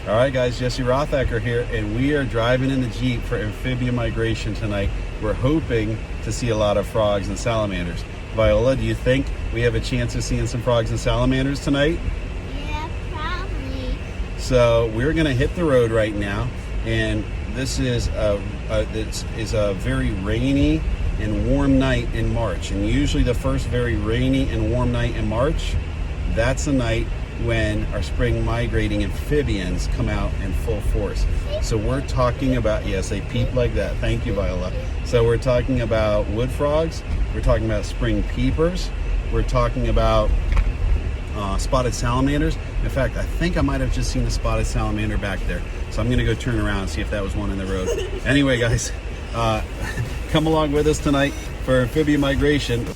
All right, guys, Jesse Rothacker here, and we are driving in the Jeep for Amphibian Migration tonight. We're hoping to see a lot of frogs and salamanders. Viola, do you think we have a chance of seeing some frogs and salamanders tonight? Yeah, probably. So we're going to hit the road right now, and this is a very rainy and warm night in March. And usually the first very rainy and warm night in March, that's the night when our spring migrating amphibians come out in full force. So we're talking about, yes, they peep like that. Thank you, Viola. So we're talking about wood frogs. We're talking about spring peepers. We're talking about spotted salamanders. In fact, I think I might have just seen a spotted salamander back there. So I'm going to go turn around and see if that was one in the road. Anyway, guys, come along with us tonight for Amphibian Migration.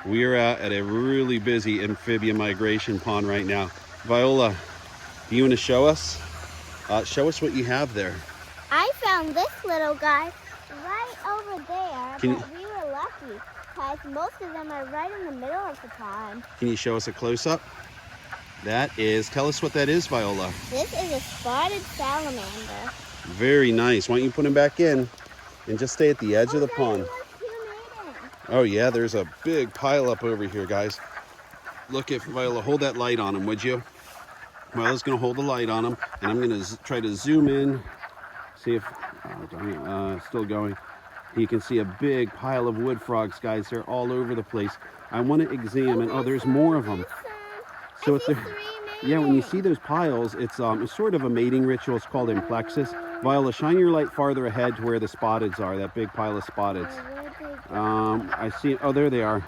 We are out at a really busy amphibian migration pond right now. Viola, do you want to show us? Show us what you have there. I found this little guy right over there, but we were lucky because most of them are right in the middle of the pond. Can you show us a close-up? Tell us what that is, Viola. This is a spotted salamander. Very nice. Why don't you put him back in and just stay at the edge of the pond. Oh yeah, there's a big pile up over here, guys. Look, if Viola, hold that light on him, would you? Viola's gonna hold the light on him, and I'm gonna try to zoom in, see if, still going. You can see a big pile of wood frogs, guys. They're all over the place. I want to examine, there's more of them. So if they're, yeah, when you see those piles, it's sort of a mating ritual. It's called implexus. Viola, shine your light farther ahead to where the spotteds are, that big pile of spotteds. I see, oh, there they are.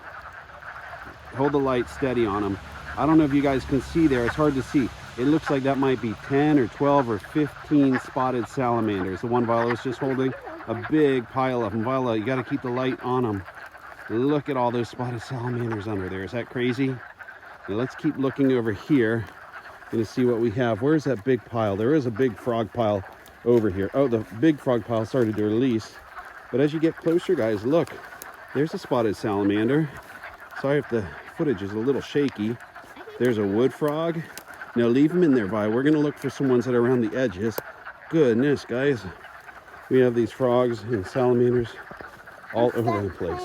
Hold the light steady on them. I don't know if you guys can see there. It's hard to see. It looks like that might be 10 or 12 or 15 spotted salamanders. The one Viola was just holding, a big pile of them. Viola, you got to keep the light on them. Look at all those spotted salamanders under there. Is that crazy? Now let's keep looking over here and see what we have. Where's that big pile? There is a big frog pile over here. Oh, the big frog pile started to release. But as you get closer, guys, look. There's a spotted salamander. Sorry if the footage is a little shaky. There's a wood frog. Now leave them in there, Vi. We're going to look for some ones that are around the edges. Goodness, guys. We have these frogs and salamanders all over the place.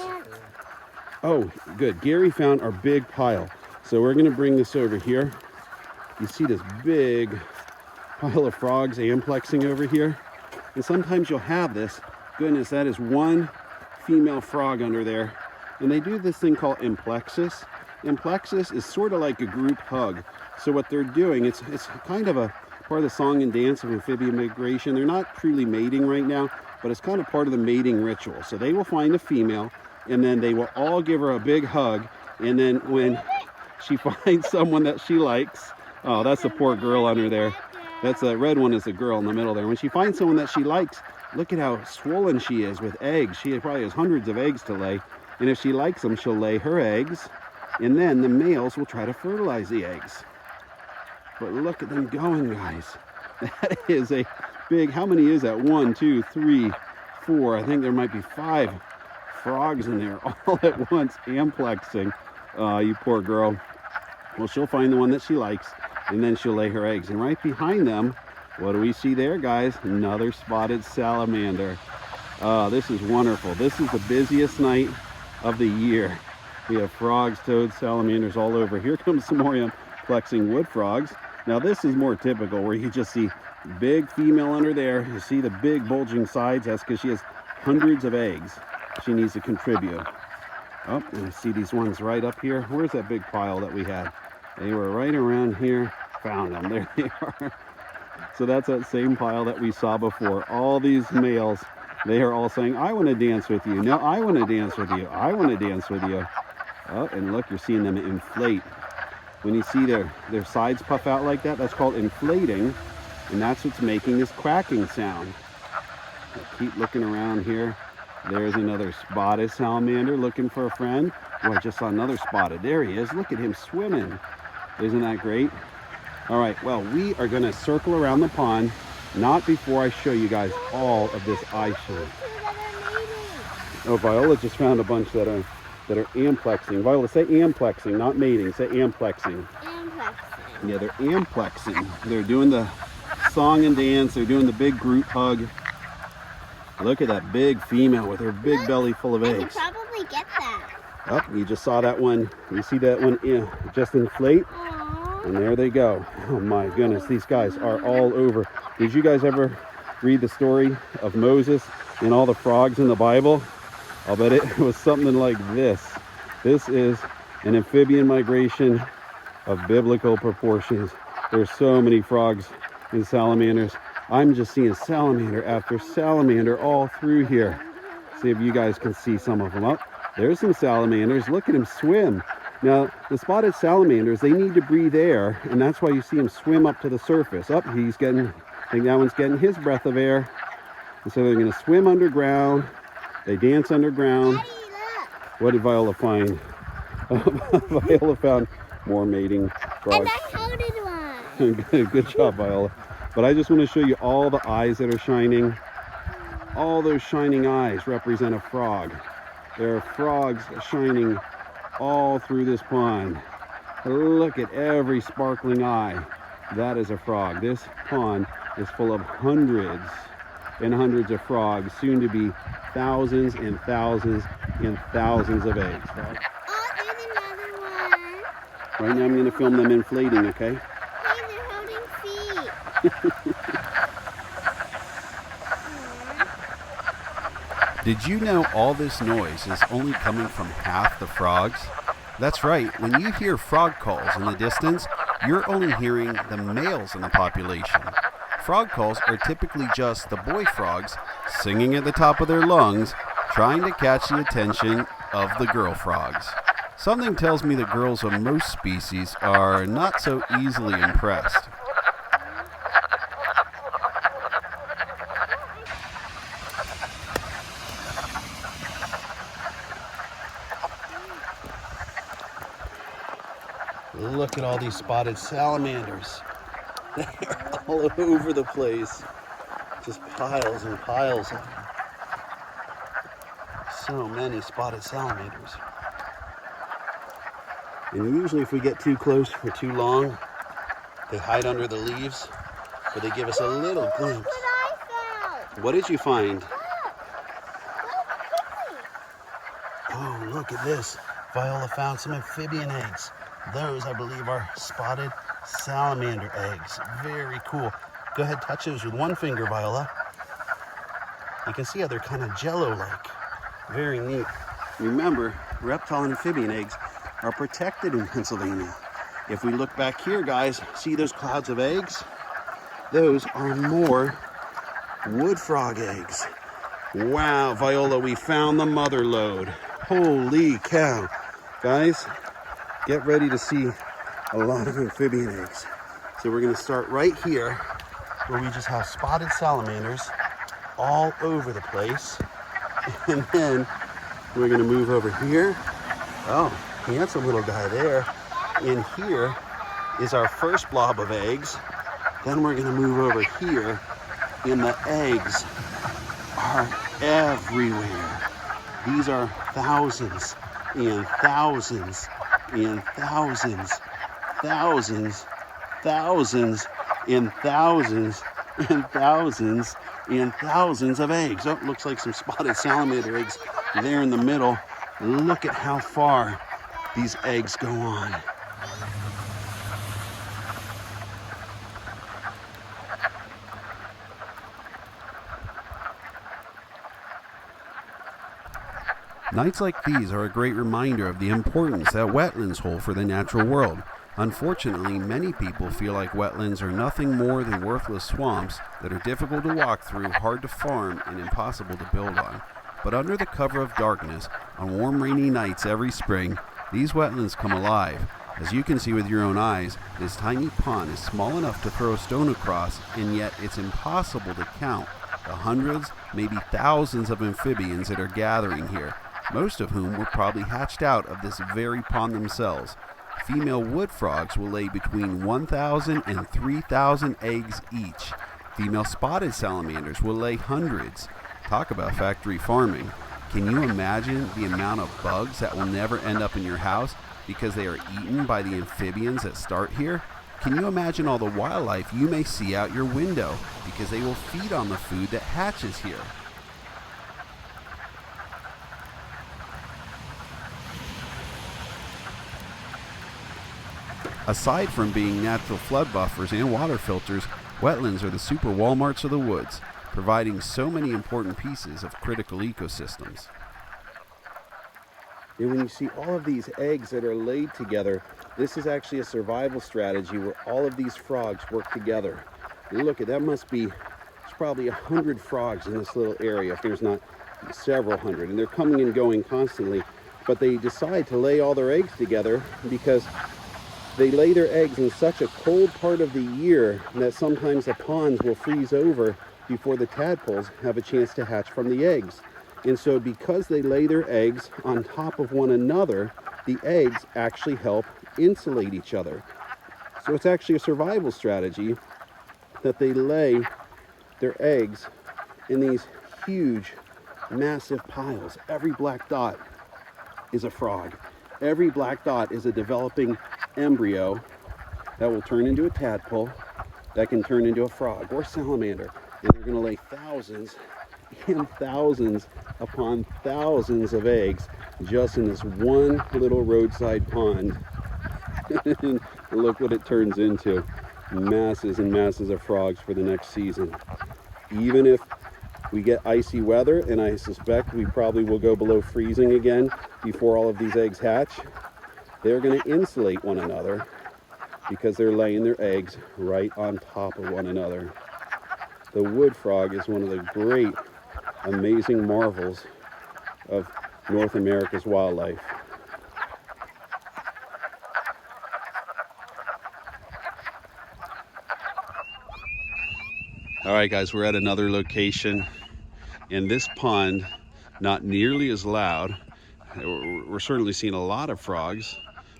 Oh, good. Gary found our big pile. So we're going to bring this over here. You see this big pile of frogs amplexing over here. And sometimes you'll have this. Goodness, that is one female frog under there. And they do this thing called implexus. Implexus is sort of like a group hug. So what they're doing, it's kind of a part of the song and dance of amphibian migration. They're not truly mating right now, but it's kind of part of the mating ritual. So they will find a female, and then they will all give her a big hug. And then when she finds someone that she likes, oh, that's a poor girl under there. That's the red one is the girl in the middle there. When she finds someone that she likes, look at how swollen she is with eggs. She probably has hundreds of eggs to lay. And if she likes them, she'll lay her eggs. And then the males will try to fertilize the eggs. But look at them going, guys. That is a big, how many is that? 1, 2, 3, 4. I think there might be 5 frogs in there all at once amplexing. You poor girl. Well, she'll find the one that she likes, and then she'll lay her eggs. And right behind them, what do we see there, guys? Another spotted salamander. This is wonderful. This is the busiest night of the year. We have frogs, toads, salamanders all over. Here comes some more amplexing wood frogs. Now this is more typical, where you just see big female under there. You see the big bulging sides. That's because she has hundreds of eggs she needs to contribute. Oh, and I see these ones right up here. Where's that big pile that we had? They were right around here. Found them. There they are. So that's that same pile that we saw before. All these males, they are all saying, I want to dance with you. No, I want to dance with you. I want to dance with you. Oh, and look, you're seeing them inflate. When you see their sides puff out like that, that's called inflating. And that's what's making this quacking sound. Keep looking around here. There's another spotted salamander looking for a friend. Oh, I just saw another spotted. There he is. Look at him swimming. Isn't that great? All right, well, we are going to circle around the pond, not before I show you guys all of this eye shine. Oh, Viola just found a bunch that are amplexing. Viola, say amplexing, not mating. Say amplexing. Amplexing. Yeah, they're amplexing. They're doing the song and dance. They're doing the big group hug. Look at that big female with her big belly full of eggs. I can probably get that. Oh, you just saw that one. You see that one just inflate? Aww. And there they go. Oh my goodness, these guys are all over. Did you guys ever read the story of Moses and all the frogs in the Bible? I'll bet it was something like this. This is an amphibian migration of biblical proportions. There's so many frogs and salamanders. I'm just seeing salamander after salamander all through here. See if you guys can see some of them. Up. There's some salamanders. Look at him swim. Now, the spotted salamanders, they need to breathe air, and that's why you see him swim up to the surface. Up, he's getting, I think that one's getting his breath of air. And so they're going to swim underground. They dance underground. Daddy, look. What did Viola find? Viola found more mating frogs. And I counted one. Good job, Viola. But I just want to show you all the eyes that are shining. All those shining eyes represent a frog. There are frogs shining all through this pond. Look at every sparkling eye. That is a frog. This pond is full of hundreds and hundreds of frogs, soon to be thousands and thousands and thousands of eggs. Oh, there's another one. Right now I'm going to film them inflating, okay? Hey, they're holding feet. Did you know all this noise is only coming from half the frogs? That's right, when you hear frog calls in the distance, you're only hearing the males in the population. Frog calls are typically just the boy frogs singing at the top of their lungs, trying to catch the attention of the girl frogs. Something tells me the girls of most species are not so easily impressed. Look at all these spotted salamanders. They're all over the place. Just piles and piles of them. So many spotted salamanders. And usually if we get too close for too long, they hide under the leaves, but they give us a little glimpse. What I found. What did you find? Look. Oh, look at this. Viola found some amphibian eggs. Those, I believe, are spotted salamander eggs. Very cool. Go ahead, touch those with one finger, Viola. You can see how they're kind of jello-like. Very neat. Remember, reptile and amphibian eggs are protected in Pennsylvania. If we look back here, guys, see those clouds of eggs? Those are more wood frog eggs. Wow, Viola, we found the mother lode. Holy cow. Guys, get ready to see a lot of amphibian eggs. So we're going to start right here where we just have spotted salamanders all over the place. And then we're going to move over here. Oh, handsome little guy there. And here is our first blob of eggs. Then we're going to move over here, and the eggs are everywhere. These are thousands and thousands and thousands, thousands, thousands and thousands and thousands and thousands of eggs. Oh, it looks like some spotted salamander eggs there in the middle. Look at how far these eggs go on. Nights like these are a great reminder of the importance that wetlands hold for the natural world. Unfortunately, many people feel like wetlands are nothing more than worthless swamps that are difficult to walk through, hard to farm, and impossible to build on. But under the cover of darkness, on warm rainy nights every spring, these wetlands come alive. As you can see with your own eyes, this tiny pond is small enough to throw a stone across, and yet it's impossible to count the hundreds, maybe thousands of amphibians that are gathering here, most of whom were probably hatched out of this very pond themselves. Female wood frogs will lay between 1,000 and 3,000 eggs each. Female spotted salamanders will lay hundreds. Talk about factory farming. Can you imagine the amount of bugs that will never end up in your house because they are eaten by the amphibians that start here? Can you imagine all the wildlife you may see out your window because they will feed on the food that hatches here? Aside from being natural flood buffers and water filters, wetlands are the super Walmarts of the woods, providing so many important pieces of critical ecosystems. And when you see all of these eggs that are laid together, this is actually a survival strategy where all of these frogs work together. And look, that must be, there's probably 100 frogs in this little area, if there's not several hundred. And they're coming and going constantly, but they decide to lay all their eggs together because they lay their eggs in such a cold part of the year that sometimes the ponds will freeze over before the tadpoles have a chance to hatch from the eggs. And so because they lay their eggs on top of one another, the eggs actually help insulate each other. So it's actually a survival strategy that they lay their eggs in these huge, massive piles. Every black dot is a frog. Every black dot is a developing embryo that will turn into a tadpole that can turn into a frog or salamander. And they're going to lay thousands and thousands upon thousands of eggs just in this one little roadside pond. And look what it turns into. Masses and masses of frogs for the next season. Even if we get icy weather, and I suspect we probably will go below freezing again before all of these eggs hatch, they're going to insulate one another because they're laying their eggs right on top of one another. The wood frog is one of the great, amazing marvels of North America's wildlife. All right, guys, we're at another location. In this pond, not nearly as loud. We're certainly seeing a lot of frogs,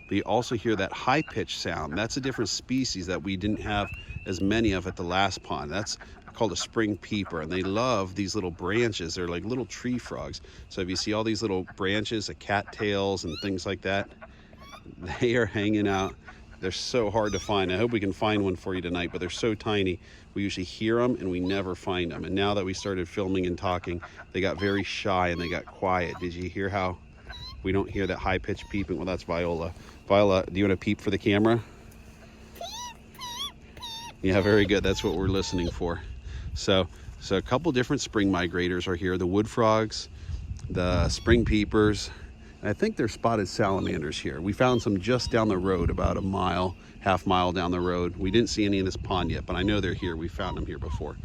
but you also hear that high-pitched sound. That's a different species that we didn't have as many of at the last pond. That's called a spring peeper, and they love these little branches. They're like little tree frogs. So if you see all these little branches, the cattails and things like that, they are hanging out. They're so hard to find. I hope we can find one for you tonight, but they're so tiny. We usually hear them and we never find them. And now that we started filming and talking, they got very shy and they got quiet. Did you hear how we don't hear that high-pitched peeping? Well, that's Viola. Viola, do you want to peep for the camera? Yeah, very good. That's what we're listening for. So a couple different spring migrators are here. The wood frogs, the spring peepers. I think they're spotted salamanders here. We found some just down the road, about a mile, half mile down the road. We didn't see any in this pond yet, but I know they're here. We found them here before.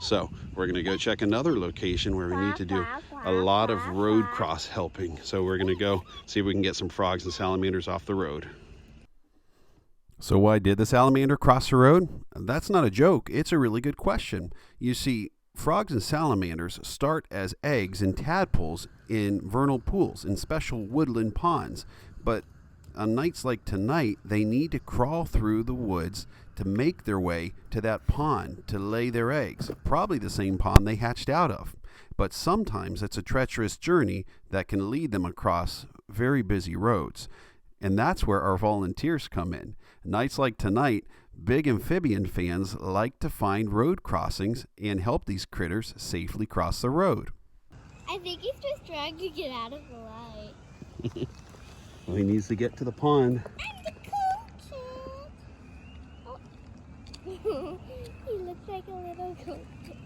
So we're gonna go check another location where we need to do a lot of road cross helping. So we're gonna go see if we can get some frogs and salamanders off the road. So why did the salamander cross the road? That's not a joke. It's a really good question. You see, frogs and salamanders start as eggs and tadpoles in vernal pools, in special woodland ponds. But on nights like tonight, they need to crawl through the woods to make their way to that pond to lay their eggs, probably the same pond they hatched out of. But sometimes it's a treacherous journey that can lead them across very busy roads. And that's where our volunteers come in. Nights like tonight, big amphibian fans like to find road crossings and help these critters safely cross the road. I think he's just trying to get out of the light. Well, he needs to get to the pond. I'm the cool kid. Oh. He looks like a little cool kid.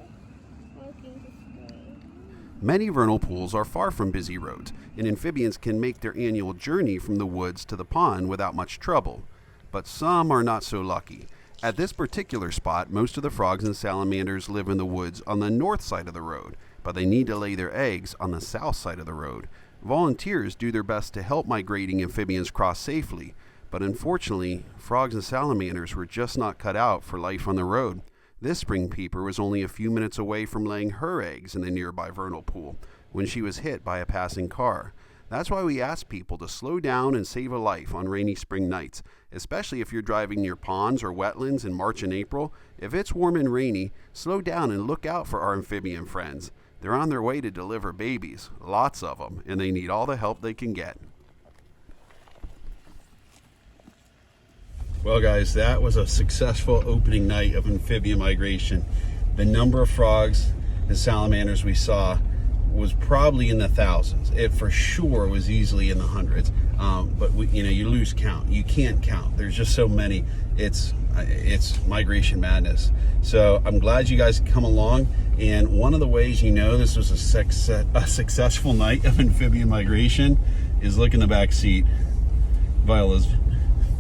Many vernal pools are far from busy roads, and amphibians can make their annual journey from the woods to the pond without much trouble. But some are not so lucky. At this particular spot, most of the frogs and salamanders live in the woods on the north side of the road, but they need to lay their eggs on the south side of the road. Volunteers do their best to help migrating amphibians cross safely, but unfortunately, frogs and salamanders were just not cut out for life on the road. This spring peeper was only a few minutes away from laying her eggs in the nearby vernal pool when she was hit by a passing car. That's why we ask people to slow down and save a life on rainy spring nights, especially if you're driving near ponds or wetlands in March and April. If it's warm and rainy, slow down and look out for our amphibian friends. they're on their way to deliver babies, lots of them, and they need all the help they can get. Well guys, that was a successful opening night of amphibian migration. The number of frogs and salamanders we saw was probably in the thousands. It for sure was easily in the hundreds. But you lose count. You can't count. There's just so many. It's migration madness. So I'm glad you guys come along. And one of the ways you know this was a successful night of amphibian migration is look in the back seat. Viola's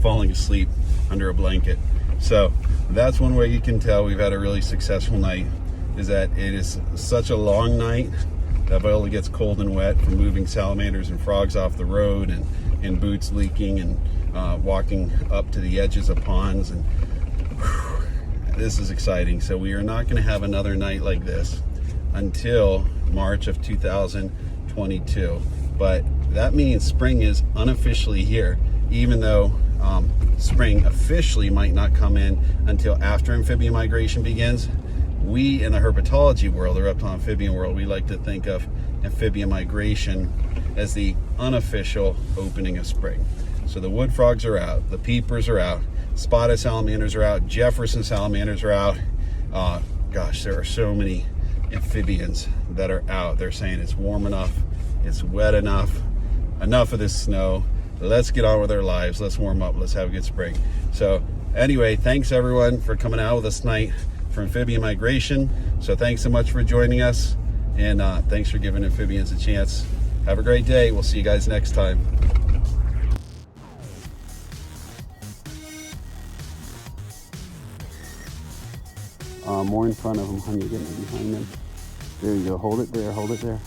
falling asleep under a blanket. So that's one way you can tell we've had a really successful night, is that it is such a long night that Viola gets cold and wet from moving salamanders and frogs off the road, and boots leaking, and walking up to the edges of ponds. And this is exciting. So we are not going to have another night like this until March of 2022. But that means spring is unofficially here, even though spring officially might not come in until after amphibian migration begins. We in the herpetology world, the reptile amphibian world, we like to think of amphibian migration as the unofficial opening of spring. So the wood frogs are out, the peepers are out, spotted salamanders are out, Jefferson salamanders are out. Gosh, there are so many amphibians that are out. They're saying it's warm enough, it's wet enough, enough of this snow. Let's get on with our lives. Let's warm up. Let's have a good spring. So anyway, thanks everyone for coming out with us tonight for amphibian migration. So thanks so much for joining us, and thanks for giving amphibians a chance. Have a great day. We'll see you guys next time. More in front of them, honey. You're getting it behind them. There you go. Hold it there. Hold it there.